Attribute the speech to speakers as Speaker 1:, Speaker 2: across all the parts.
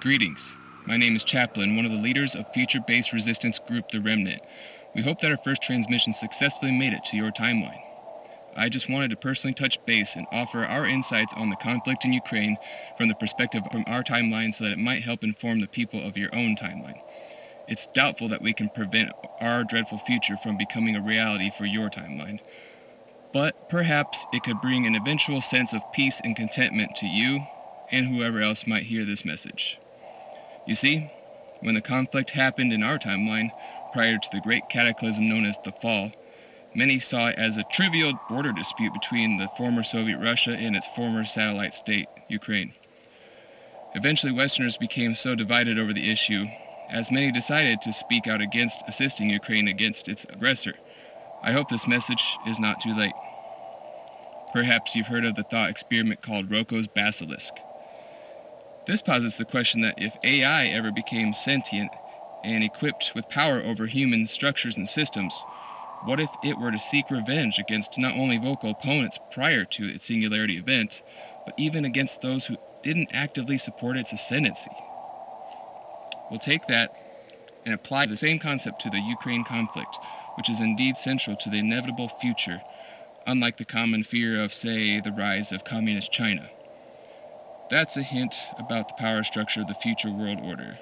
Speaker 1: Greetings. My name is Chaplin, one of the leaders of future-based resistance group The Remnant. We hope that our first transmission successfully made it to your timeline. I just wanted to personally touch base and offer our insights on the conflict in Ukraine from the perspective from our timeline so that it might help inform the people of your own timeline. It's doubtful that we can prevent our dreadful future from becoming a reality for your timeline, but perhaps it could bring an eventual sense of peace and contentment to you and whoever else might hear this message. You see, when the conflict happened in our timeline, prior to the great cataclysm known as the Fall, many saw it as a trivial border dispute between the former Soviet Russia and its former satellite state, Ukraine. Eventually, Westerners became so divided over the issue, as many decided to speak out against assisting Ukraine against its aggressor. I hope this message is not too late. Perhaps you've heard of the thought experiment called Rocco's basilisk. This posits the question that if AI ever became sentient and equipped with power over human structures and systems, what if it were to seek revenge against not only vocal opponents prior to its singularity event, but even against those who didn't actively support its ascendancy? We'll take that and apply the same concept to the Ukraine conflict, which is indeed central to the inevitable future, unlike the common fear of, say, the rise of communist China. That's a hint about the power structure of the future world order.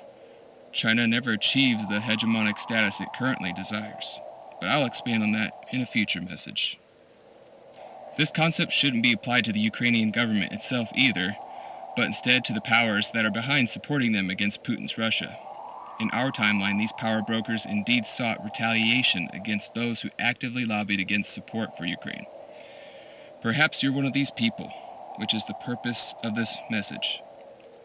Speaker 1: China never achieves the hegemonic status it currently desires, but I'll expand on that in a future message. This concept shouldn't be applied to the Ukrainian government itself either, but instead to the powers that are behind supporting them against Putin's Russia. In our timeline, these power brokers indeed sought retaliation against those who actively lobbied against support for Ukraine. Perhaps you're one of these people, which is the purpose of this message.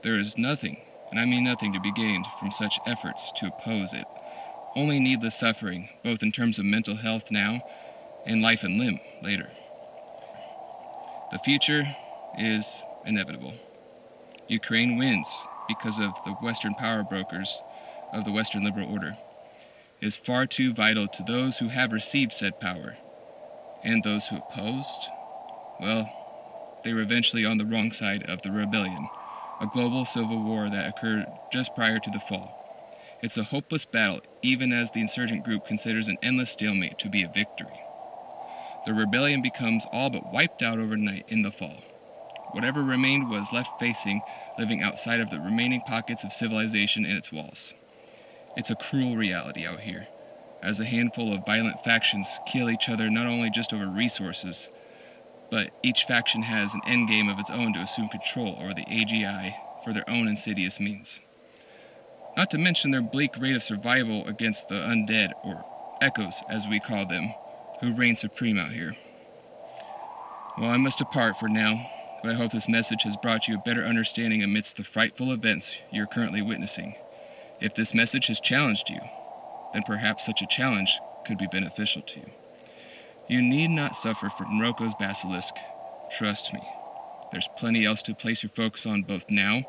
Speaker 1: There is nothing, and I mean nothing, to be gained from such efforts to oppose it. Only needless suffering, both in terms of mental health now and life and limb later. The future is inevitable. Ukraine wins because of the Western power brokers of the Western liberal order. It is far too vital to those who have received said power. And those who opposed, well, they were eventually on the wrong side of the rebellion, a global civil war that occurred just prior to the fall. It's a hopeless battle, even as the insurgent group considers an endless stalemate to be a victory. The rebellion becomes all but wiped out overnight in the fall. Whatever remained was left living outside of the remaining pockets of civilization and its walls. It's a cruel reality out here, as a handful of violent factions kill each other not only just over resources, but each faction has an endgame of its own to assume control over the AGI for their own insidious means. Not to mention their bleak rate of survival against the undead, or echoes as we call them, who reign supreme out here. Well, I must depart for now, but I hope this message has brought you a better understanding amidst the frightful events you're currently witnessing. If this message has challenged you, then perhaps such a challenge could be beneficial to you. You need not suffer from Rocco's basilisk. Trust me. There's plenty else to place your focus on both now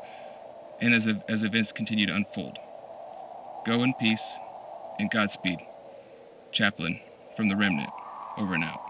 Speaker 1: and as events continue to unfold. Go in peace and Godspeed. Chaplin from The Remnant, over and out.